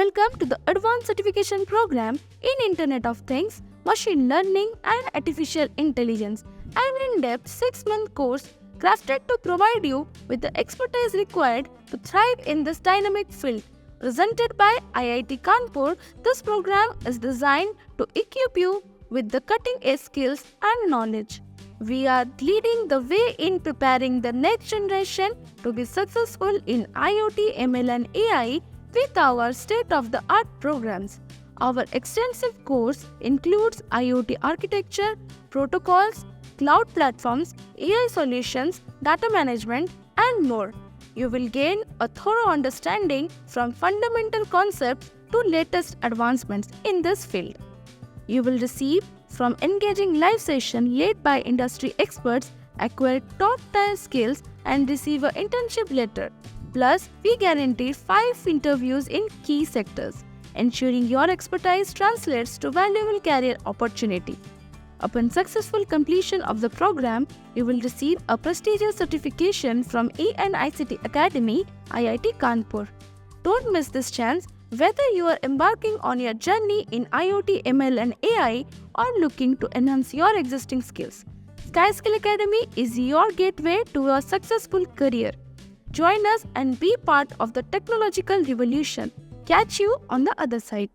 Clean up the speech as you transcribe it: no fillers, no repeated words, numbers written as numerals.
Welcome to the Advanced Certification Program in Internet of Things, Machine Learning and Artificial Intelligence, an in-depth 6-month course crafted to provide you with the expertise required to thrive in this dynamic field. Presented by IIT Kanpur, this program is designed to equip you with the cutting-edge skills and knowledge. We are leading the way in preparing the next generation to be successful in IoT, ML and AI with our state-of-the-art programs. Our extensive course includes IoT architecture, protocols, cloud platforms, AI solutions, data management, and more. You will gain a thorough understanding from fundamental concepts to latest advancements in this field. You will receive from engaging live session led by industry experts, acquire top-tier skills, and receive an internship letter. Plus, we guarantee 5 interviews in key sectors, ensuring your expertise translates to valuable career opportunity. Upon successful completion of the program, you will receive a prestigious certification from E&ICT Academy, IIT Kanpur. Don't miss this chance. Whether you are embarking on your journey in IoT, ML and AI or looking to enhance your existing skills, SkySkill Academy is your gateway to a successful career. Join us and be part of the technological revolution. Catch you on the other side.